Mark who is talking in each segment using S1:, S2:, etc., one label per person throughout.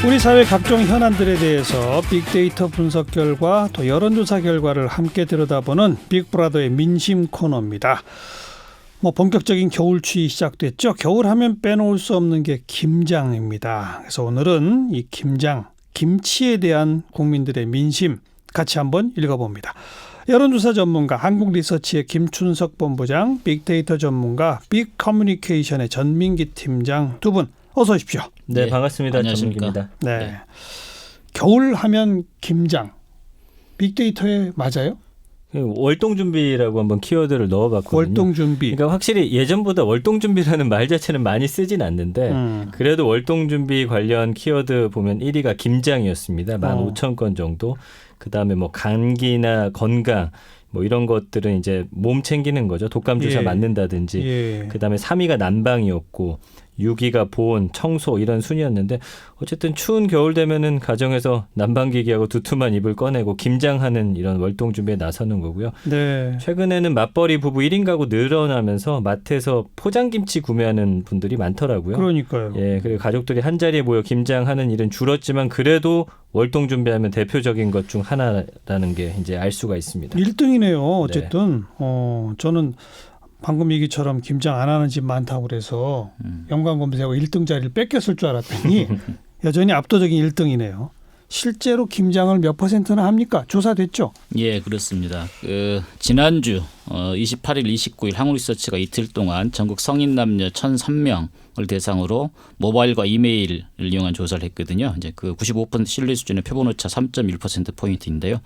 S1: 우리 사회 각종 현안들에 대해서 빅데이터 분석 결과 또 여론조사 결과를 함께 들여다보는 빅브라더의 민심 코너입니다. 본격적인 겨울추위 시작됐죠. 겨울하면 빼놓을 수 없는 게 김장입니다. 그래서 오늘은 이 김장, 김치에 대한 국민들의 민심 같이 한번 읽어봅니다. 여론조사 전문가, 한국리서치의 김춘석 본부장, 빅데이터 전문가, 빅커뮤니케이션의 전민기 팀장 두 분 어서 오십시오.
S2: 네, 반갑습니다.
S3: 안녕하십니까.
S2: 전민기입니다.
S1: 네. 겨울 하면 김장. 빅데이터에 맞아요?
S2: 월동 준비라고 한번 키워드를 넣어봤거든요.
S1: 월동 준비.
S2: 그러니까 확실히 예전보다 월동 준비라는 말 자체는 많이 쓰진 않는데 그래도 월동 준비 관련 키워드 보면 1위가 김장이었습니다. 15,000건 정도. 그다음에 감기나 건강 이런 것들은 이제 몸 챙기는 거죠. 독감 주사 맞는다든지. 그다음에 3위가 난방이었고 6위가 보온, 청소 이런 순이었는데 어쨌든 추운 겨울 되면은 가정에서 난방기기하고 두툼한 이불 꺼내고 김장하는 이런 월동 준비에 나서는 거고요.
S1: 네.
S2: 최근에는 맞벌이 부부 1인 가구 늘어나면서 마트에서 포장김치 구매하는 분들이 많더라고요.
S1: 그러니까요.
S2: 예, 그리고 가족들이 한 자리에 모여 김장하는 일은 줄었지만 그래도 월동 준비하면 대표적인 것 중 하나라는 게 이제 알 수가 있습니다.
S1: 1등이네요. 어쨌든 저는 방금 얘기처럼 김장 안 하는 집 많다고 그래서 연관 검색하고 1등 자리를 뺏겼을 줄 알았더니 여전히 압도적인 1등이네요. 실제로 김장을 몇 %나 합니까? 조사됐죠?
S3: 예, 그렇습니다. 지난주 28일, 29일 한국리서치가 이틀 동안 전국 성인 남녀 1,003명을 대상으로 모바일과 이메일을 이용한 조사를 했거든요. 이제 그 95% 신뢰 수준의 표본오차 3.1% 포인트인데요.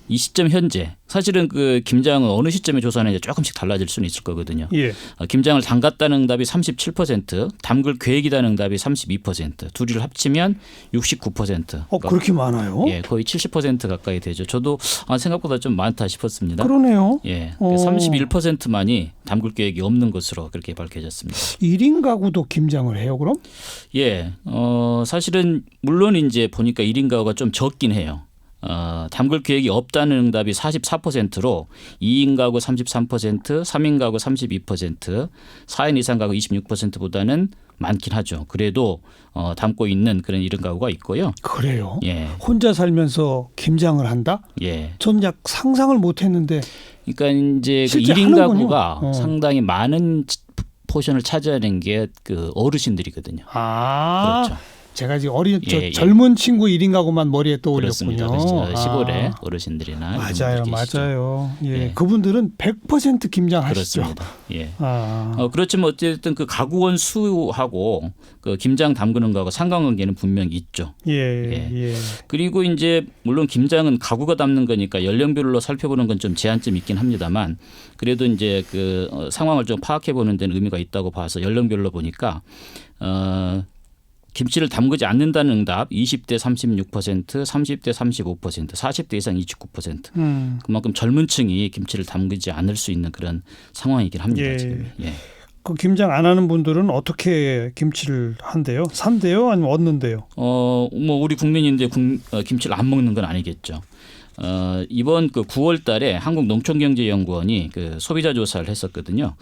S3: 이 시점 현재 사실은 김장은 어느 시점에 조사하는지 조금씩 달라질 수는 있을 거거든요.
S1: 예.
S3: 김장을 담갔다는 응답이 37%, 담글 계획이라는 응답이 32%, 둘을 합치면 69%.
S1: 그렇게 많아요?
S3: 예, 거의 70% 가까이 되죠. 저도 생각보다 좀 많다 싶었습니다.
S1: 그러네요.
S3: 예, 31%만이 담글 계획이 없는 것으로 그렇게 밝혀졌습니다.
S1: 1인 가구도 김장을 해요, 그럼?
S3: 예, 사실은 물론 이제 보니까 1인 가구가 좀 적긴 해요. 담글 계획이 없다는 응답이 44%로 2인 가구 33%, 3인 가구 32%, 4인 이상 가구 26%보다는 많긴 하죠. 그래도 담고 있는 그런 1인 가구가 있고요.
S1: 그래요?
S3: 예.
S1: 혼자 살면서 김장을 한다?
S3: 예.
S1: 전 상상을 못했는데.
S3: 그러니까 이제 그 1인 가구가 상당히 많은 포션을 차지하는 게 어르신들이거든요.
S1: 그렇죠. 제가 지금
S3: 예.
S1: 젊은 친구 1인 가구만 머리에 떠올렸군요.
S3: 그렇습니다. 시골의 어르신들이나
S1: 맞아요. 예.
S3: 예.
S1: 그분들은 100% 김장하시죠.
S3: 그렇습니다. 예. 그렇지만 어쨌든 그 가구원 수하고 그 김장 담그는 거하고 상관관계는 분명히 있죠.
S1: 예.
S3: 그리고 이제 물론 김장은 가구가 담는 거니까 연령별로 살펴보는 건 좀 제한점이 있긴 합니다만 그래도 이제 그 상황을 좀 파악해 보는 데는 의미가 있다고 봐서 연령별로 보니까 김치를 담그지 않는다는 응답 20대 36%, 30대 35%, 40대 이상 29%. 그만큼 젊은 층이 김치를 담그지 않을 수 있는 그런 상황이긴 합니다.
S1: 예.
S3: 지금. 예.
S1: 그 김장 안 하는 분들은 어떻게 김치를 한대요? 산대요? 아니면 얻는데요?
S3: 우리 국민인데 김치를 안 먹는 건 아니겠죠. 이번 9월 달에 한국농촌경제연구원이 소비자 조사를 했었거든요.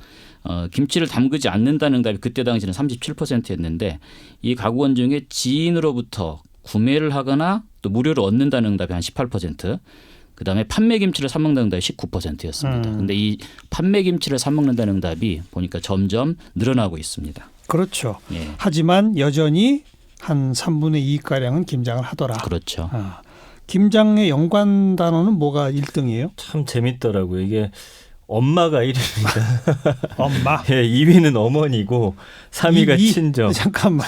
S3: 김치를 담그지 않는다는 응답이 그때 당시는 37%였는데 이 가구원 중에 지인으로부터 구매를 하거나 또 무료로 얻는다는 응답이 한 18%, 그다음에 판매 김치를 사 먹는다는 응답이 19%였습니다. 그런데 이 판매 김치를 사 먹는다는 응답이 보니까 점점 늘어나고 있습니다.
S1: 그렇죠.
S3: 예.
S1: 하지만 여전히 한 3분의 2가량은 김장을 하더라.
S3: 그렇죠.
S1: 김장의 연관 단어는 뭐가 1등이에요?
S2: 참 재밌더라고요. 이게 엄마가 1위입니다.
S1: 엄마.
S2: 예, 2위는 어머니고 3위가 친정.
S1: 잠깐만.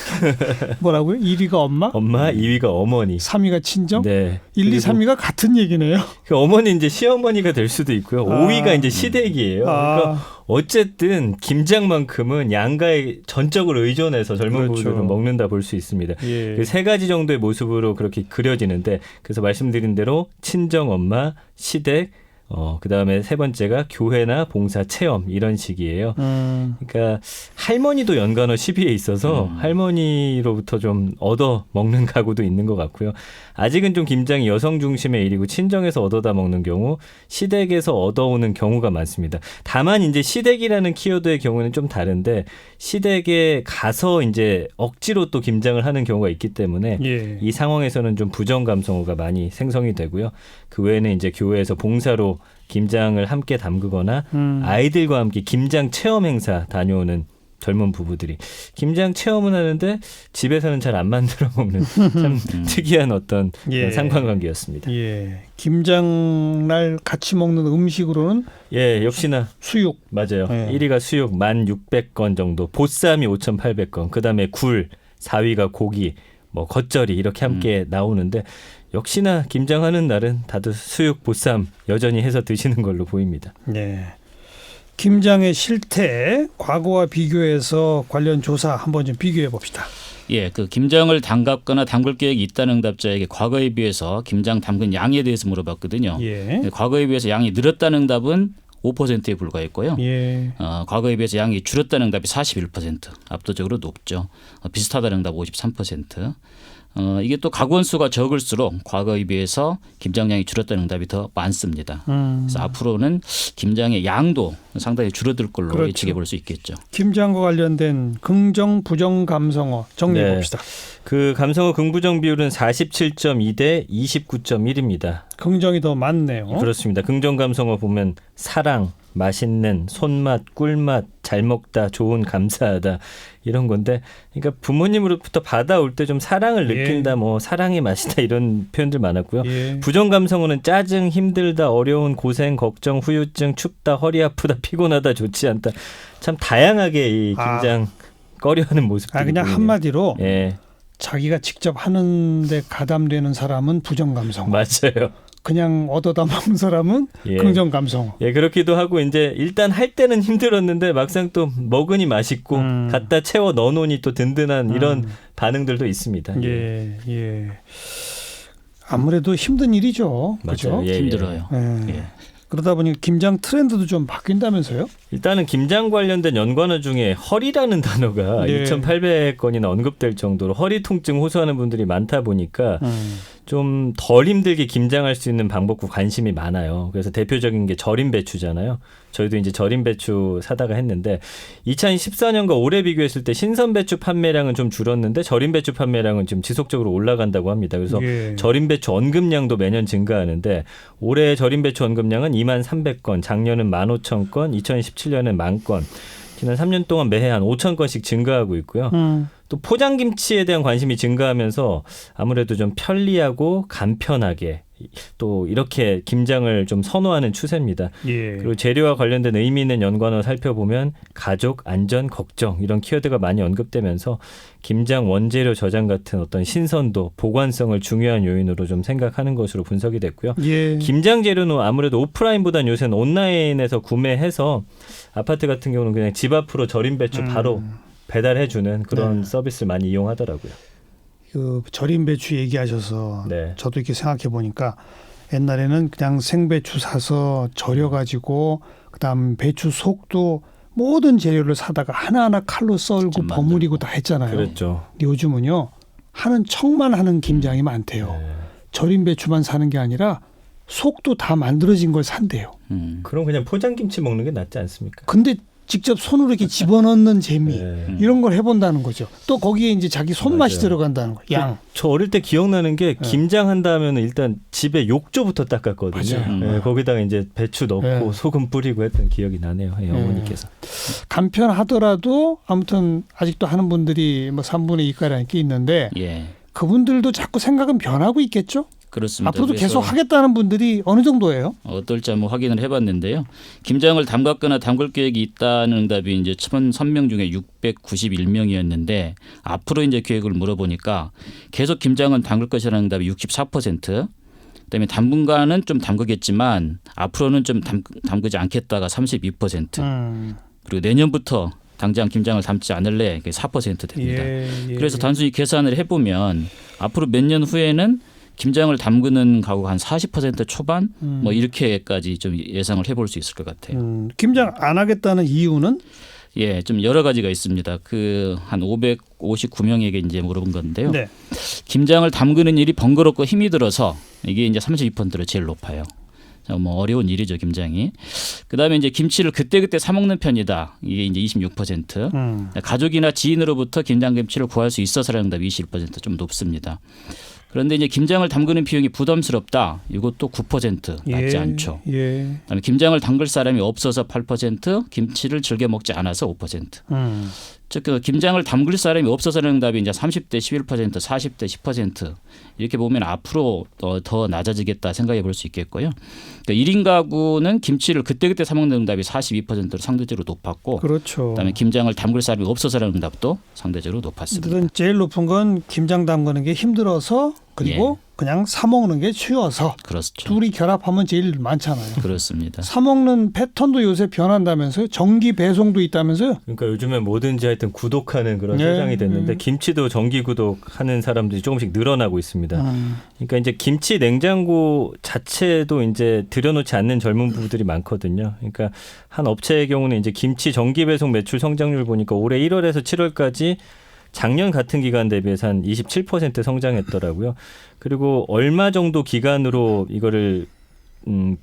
S1: 뭐라고요? 1위가 엄마?
S2: 엄마, 2위가 어머니.
S1: 3위가 친정?
S2: 네.
S1: 1, 2, 3위가 같은 얘기네요.
S2: 어머니 이제 시어머니가 될 수도 있고요. 5위가 이제 시댁이에요. 그러니까 어쨌든 김장만큼은 양가에 전적으로 의존해서 젊은 부부들은 먹는다 볼 수 있습니다.
S1: 예.
S2: 그 3가지 정도의 모습으로 그렇게 그려지는데 그래서 말씀드린 대로 친정 엄마, 시댁, 그다음에 세 번째가 교회나 봉사 체험 이런 식이에요. 그러니까 할머니도 연간어 10위에 있어서 할머니로부터 좀 얻어 먹는 가구도 있는 것 같고요. 아직은 좀 김장이 여성 중심의 일이고 친정에서 얻어다 먹는 경우 시댁에서 얻어오는 경우가 많습니다. 다만 이제 시댁이라는 키워드의 경우는 좀 다른데 시댁에 가서 이제 억지로 또 김장을 하는 경우가 있기 때문에
S1: 예.
S2: 이 상황에서는 좀 부정 감성어가 많이 생성이 되고요. 그 외에는 이제 교회에서 봉사로 김장을 함께 담그거나 아이들과 함께 김장 체험 행사 다녀오는 젊은 부부들이 김장 체험은 하는데 집에서는 잘 안 만들어 먹는 참 특이한 어떤
S1: 예.
S2: 상관관계였습니다.
S1: 예. 김장날 같이 먹는 음식으로는
S2: 예, 역시나
S1: 수육.
S2: 맞아요.
S1: 예.
S2: 1위가 수육 1,600건 정도, 보쌈이 5,800건, 그다음에 굴, 4위가 고기, 뭐 겉절이 이렇게 함께 나오는데 역시나 김장하는 날은 다들 수육, 보쌈 여전히 해서 드시는 걸로 보입니다.
S1: 예. 김장의 실태 과거와 비교해서 관련 조사 한번 좀 비교해 봅시다.
S3: 예, 그 김장을 담갔거나 담글 계획이 있다는 응답자에게 과거에 비해서 김장 담근 양에 대해서 물어봤거든요.
S1: 예.
S3: 과거에 비해서 양이 늘었다는 응답은 5%에 불과했고요.
S1: 예.
S3: 과거에 비해서 양이 줄었다는 응답이 41%, 압도적으로 높죠. 비슷하다는 응답 53%. 이게 또 가구 수가 적을수록 과거에 비해서 김장량이 줄었다는 응답이 더 많습니다. 그래서 앞으로는 김장의 양도 상당히 줄어들 걸로
S1: 그렇죠.
S3: 예측해 볼 수 있겠죠.
S1: 김장과 관련된 긍정, 부정 감성어 정리해
S2: 네.
S1: 봅시다.
S2: 그 감성어 긍부정 비율은 47.2 대 29.1입니다.
S1: 긍정이 더 많네요.
S2: 그렇습니다. 긍정 감성어 보면 사랑, 맛있는, 손맛, 꿀맛, 잘 먹다, 좋은, 감사하다 이런 건데, 그러니까 부모님으로부터 받아올 때 좀 사랑을 느낀다,
S1: 예.
S2: 뭐 사랑의 맛이다 이런 표현들 많았고요.
S1: 예.
S2: 부정 감성어는 짜증, 힘들다, 어려운, 고생, 걱정, 후유증, 춥다, 허리 아프다, 피곤하다, 좋지 않다. 참 다양하게 이 김장 꺼려하는 모습들이
S1: 그냥
S2: 보이네요.
S1: 한마디로
S2: 예,
S1: 자기가 직접 하는데 가담되는 사람은 부정 감성어.
S2: 맞아요.
S1: 그냥 얻어다 먹는 사람은
S2: 예.
S1: 긍정 감성어.
S2: 예, 그렇기도 하고 이제 일단 할 때는 힘들었는데 막상 또 먹으니 맛있고 갖다 채워 넣어놓으니 또 든든한 이런 반응들도 있습니다.
S1: 예, 예. 아무래도 힘든 일이죠. 그렇죠?
S2: 맞아요. 예,
S3: 힘들어요.
S1: 예.
S3: 예.
S1: 그러다 보니 김장 트렌드도 좀 바뀐다면서요?
S2: 일단은 김장 관련된 연관어 중에 허리라는 단어가
S1: 네.
S2: 2,800건이나 언급될 정도로 허리 통증 호소하는 분들이 많다 보니까 좀 덜 힘들게 김장할 수 있는 방법과 관심이 많아요. 그래서 대표적인 게 절임 배추잖아요. 저희도 이제 절임 배추 사다가 했는데 2014년과 올해 비교했을 때 신선 배추 판매량은 좀 줄었는데 절임 배추 판매량은 지금 지속적으로 올라간다고 합니다. 그래서
S1: 예.
S2: 절임 배추 언급량도 매년 증가하는데 올해 절임 배추 언급량은 23,300건, 작년은 15,000건, 2017년엔 10,000건. 지난 3년 동안 매해 한 5,000건씩 증가하고 있고요. 또 포장김치에 대한 관심이 증가하면서 아무래도 좀 편리하고 간편하게 또 이렇게 김장을 좀 선호하는 추세입니다.
S1: 예.
S2: 그리고 재료와 관련된 의미 있는 연관어 살펴보면 가족, 안전, 걱정 이런 키워드가 많이 언급되면서 김장 원재료 저장 같은 어떤 신선도, 보관성을 중요한 요인으로 좀 생각하는 것으로 분석이 됐고요.
S1: 예.
S2: 김장 재료는 아무래도 오프라인보다는 요새는 온라인에서 구매해서 아파트 같은 경우는 그냥 집 앞으로 절임 배추 바로 배달해주는 그런
S1: 네.
S2: 서비스를 많이 이용하더라고요.
S1: 그 절임 배추 얘기하셔서
S2: 네.
S1: 저도 이렇게 생각해 보니까 옛날에는 그냥 생배추 사서 절여가지고 그다음 배추 속도 모든 재료를 사다가 하나하나 칼로 썰고
S3: 직접
S1: 버무리고
S3: 만들고.
S1: 다 했잖아요.
S2: 그렇죠.
S1: 근데 요즘은요 하는 척만 하는 김장이 많대요.
S2: 네.
S1: 절임 배추만 사는 게 아니라 속도 다 만들어진 걸 산대요.
S2: 그럼 그냥 포장김치 먹는 게 낫지 않습니까?
S1: 근데 직접 손으로 이렇게 집어넣는 재미
S2: 네.
S1: 이런 걸 해본다는 거죠. 또 거기에 이제 자기 손맛이
S2: 맞아요.
S1: 들어간다는 거. 양.
S2: 저 어릴 때 기억나는 게 김장한다 하면 일단 집에 욕조부터 닦았거든요.
S1: 맞아요.
S2: 네, 거기다가 이제 배추 넣고
S1: 네.
S2: 소금 뿌리고 했던 기억이 나네요. 예, 어머니께서.
S1: 간편하더라도 아무튼 아직도 하는 분들이 뭐 3분의 2가량 이렇게 있는데
S3: 예.
S1: 그분들도 자꾸 생각은 변하고 있겠죠?
S3: 그렇습니다.
S1: 앞으로도
S3: 그래서
S1: 계속 하겠다는 분들이 어느 정도예요?
S3: 어떨지 한번 확인을 해봤는데요. 김장을 담갔거나 담글 계획이 있다는 응답이 이제 1,003명 중에 691명이었는데 앞으로 이제 계획을 물어보니까 계속 김장은 담글 것이라는 응답이 64%. 그다음에 당분간은 좀 담그겠지만 앞으로는 좀 담그지 않겠다가 32%. 그리고 내년부터 당장 김장을 담지 않을래 4% 됩니다.
S1: 예.
S3: 그래서 단순히 계산을 해보면 앞으로 몇 년 후에는 김장을 담그는 가구가 한 40% 초반 뭐 이렇게까지 좀 예상을 해볼 수 있을 것 같아요.
S1: 김장 안 하겠다는 이유는?
S3: 예, 좀 여러 가지가 있습니다. 그 한 559명에게 이제 물어본 건데요.
S1: 네.
S3: 김장을 담그는 일이 번거롭고 힘이 들어서 이게 이제 32%로 제일 높아요. 자, 뭐 어려운 일이죠, 김장이. 그다음에 이제 김치를 그때그때 사 먹는 편이다. 이게 이제 26%. 가족이나 지인으로부터 김장 김치를 구할 수 있어서라는 응답이 21%좀 높습니다. 그런데 이제 김장을 담그는 비용이 부담스럽다. 이것도 9% 낮지 않죠.
S1: 예.
S3: 그다음에 김장을 담글 사람이 없어서 8%, 김치를 즐겨 먹지 않아서 5%. 즉 그 김장을 담글 사람이 없어서라는 응답이 이제 30대 11%, 40대 10% 이렇게 보면 앞으로 더 낮아지겠다 생각해 볼 수 있겠고요. 그러니까 1인 가구는 김치를 그때그때 사 먹는 응답이 42%로 상대적으로 높았고,
S1: 그렇죠.
S3: 그다음에 김장을 담글 사람이 없어서라는 응답도 상대적으로 높았습니다.
S1: 어쨌든 제일 높은 건 김장 담그는 게 힘들어서 그리고 그냥 사 먹는 게 쉬워서
S3: 그렇죠.
S1: 둘이 결합하면 제일 많잖아요.
S3: 그렇습니다.
S1: 사 먹는 패턴도 요새 변한다면서요? 정기 배송도 있다면서요?
S2: 그러니까 요즘에 뭐든지 하여튼 구독하는 그런
S1: 네.
S2: 세상이 됐는데 김치도 정기 구독하는 사람들이 조금씩 늘어나고 있습니다. 그러니까 이제 김치 냉장고 자체도 이제 들여놓지 않는 젊은 부부들이 많거든요. 그러니까 한 업체의 경우는 이제 김치 정기 배송 매출 성장률 보니까 올해 1월에서 7월까지 작년 같은 기간 대비해서 한 27% 성장했더라고요. 그리고 얼마 정도 기간으로 이거를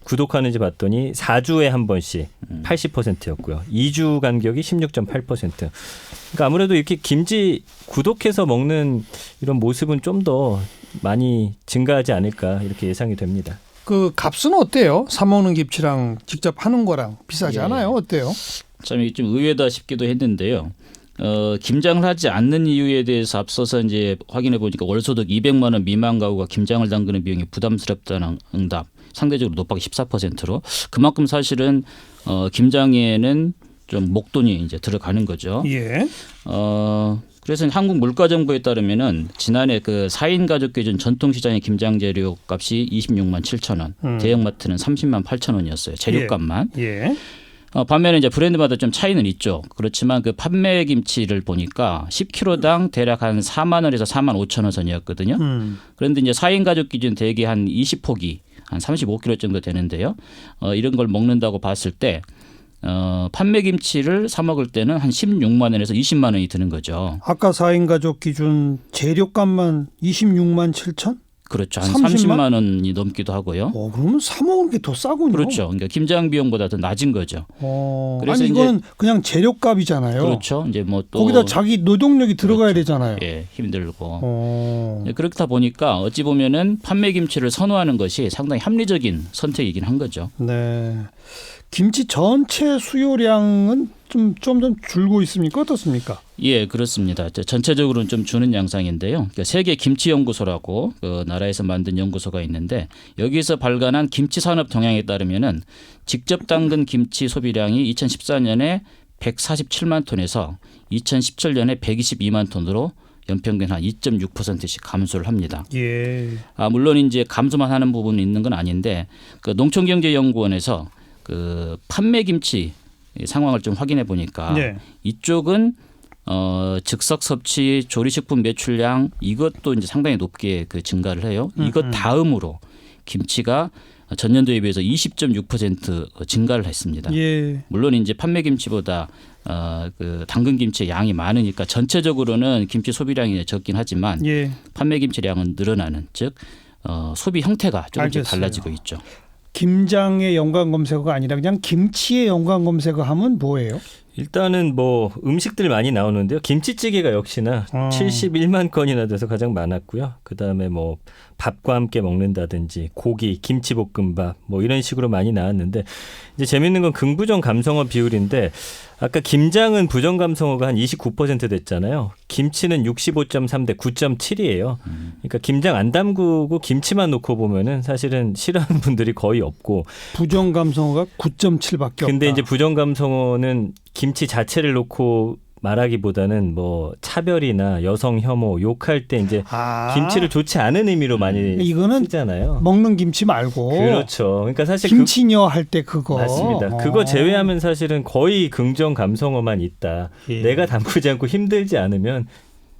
S2: 구독하는지 봤더니 4주에 한 번씩 80%였고요. 2주 간격이 16.8%. 그러니까 아무래도 이렇게 김치 구독해서 먹는 이런 모습은 좀 더 많이 증가하지 않을까 이렇게 예상이 됩니다.
S1: 그 값은 어때요? 사 먹는 김치랑 직접 하는 거랑 비싸지
S3: 예.
S1: 않아요? 어때요?
S3: 참 이게 좀 의외다 싶기도 했는데요. 김장을 하지 않는 이유에 대해서 앞서서 이제 확인해 보니까 월소득 200만 원 미만 가구가 김장을 담그는 비용이 부담스럽다는 응답 상대적으로 높게 14%로 그만큼 사실은 김장에는 좀 목돈이 이제 들어가는 거죠.
S1: 예.
S3: 그래서 한국물가정보에 따르면은 지난해 그 4인 가족 기준 전통시장의 김장 재료 값이 26만 7천 원, 대형마트는 30만 8천 원이었어요. 재료값만.
S1: 예.
S3: 반면에 이제 브랜드마다 좀 차이는 있죠. 그렇지만 그 판매 김치를 보니까 10kg당 대략 한 4만 원에서 4만 5천 원 선이었거든요. 그런데 이제 4인 가족 기준 대개 한 20포기, 한 35kg 정도 되는데요. 이런 걸 먹는다고 봤을 때 판매 김치를 사 먹을 때는 한 16만 원에서 20만 원이 드는 거죠.
S1: 아까 4인 가족 기준 재료값만 26만 7천?
S3: 그렇죠. 한
S1: 30만?
S3: 30만 원이 넘기도 하고요.
S1: 그러면 사 먹는 게 더 싸군요.
S3: 그렇죠. 그러니까 김장 비용보다 더 낮은 거죠.
S1: 아니 이거는 그냥 재료값이잖아요.
S3: 그렇죠. 이제 뭐 또
S1: 거기다 자기 노동력이 들어가야
S3: 그렇죠.
S1: 되잖아요.
S3: 예, 힘들고. 그렇다 보니까 어찌 보면은 판매 김치를 선호하는 것이 상당히 합리적인 선택이긴 한 거죠.
S1: 네. 김치 전체 수요량은 좀 줄고 있습니까? 어떻습니까?
S3: 예, 그렇습니다. 전체적으로는 좀 주는 양상인데요. 그러니까 세계 김치연구소라고 그 나라에서 만든 연구소가 있는데 여기서 발간한 김치 산업 동향에 따르면은 직접 담근 김치 소비량이 2014년에 147만 톤에서 2017년에 122만 톤으로 연평균 한 2.6%씩 감소를 합니다.
S1: 예.
S3: 물론 이제 감소만 하는 부분이 있는 건 아닌데 그 농촌경제연구원에서 그 판매 김치 상황을 좀 확인해 보니까
S1: 네.
S3: 이쪽은 즉석 섭취 조리식품 매출량 이것도 이제 상당히 높게 그 증가를 해요. 이것 다음으로 김치가 전년도에 비해서 20.6% 증가를 했습니다.
S1: 예.
S3: 물론 이제 판매 김치보다 그 당근 김치의 양이 많으니까 전체적으로는 김치 소비량이 적긴 하지만
S1: 예.
S3: 판매 김치량은 늘어나는 즉 소비 형태가 조금씩
S1: 알겠어요.
S3: 달라지고 있죠.
S1: 김장의 연관 검색어가 아니라 그냥 김치의 연관 검색어 하면 뭐예요?
S2: 일단은 뭐 음식들 많이 나오는데요. 김치찌개가 역시나 71만 건이나 돼서 가장 많았고요. 그다음에 뭐 밥과 함께 먹는다든지 고기, 김치볶음밥 뭐 이런 식으로 많이 나왔는데 이제 재밌는 건 긍부정 감성어 비율인데 아까 김장은 부정 감성어가 한 29% 됐잖아요. 김치는 65.3 대 9.7이에요. 그러니까 김장 안 담그고 김치만 놓고 보면은 사실은 싫어하는 분들이 거의 없고
S1: 부정 감성어가 9.7밖에 없다.
S2: 근데 이제 부정 감성어는 김치 자체를 놓고 말하기보다는 뭐 차별이나 여성 혐오 욕할 때 이제 김치를 좋지 않은 의미로 많이
S1: 이거는
S2: 쓰잖아요.
S1: 먹는 김치 말고
S2: 그렇죠. 그러니까 사실
S1: 김치녀 할 때 그거
S2: 맞습니다. 그거 제외하면 사실은 거의 긍정 감성어만 있다.
S1: 예.
S2: 내가 담그지 않고 힘들지 않으면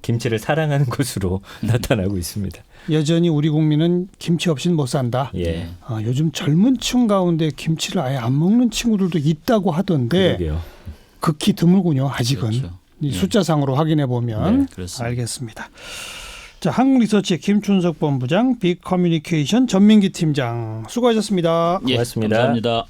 S2: 김치를 사랑하는 곳으로 나타나고 있습니다.
S1: 여전히 우리 국민은 김치 없이는 못 산다.
S2: 예.
S1: 요즘 젊은 층 가운데 김치를 아예 안 먹는 친구들도 있다고 하던데
S2: 그러게요.
S1: 극히 드물군요. 아직은.
S3: 그렇죠.
S1: 이 숫자상으로 확인해 보면
S3: 네, 그렇습니다.
S1: 알겠습니다. 자, 한국리서치의 김춘석 본부장, 빅커뮤니케이션 전민기 팀장 수고하셨습니다.
S3: 예,
S2: 고맙습니다.
S3: 감사합니다.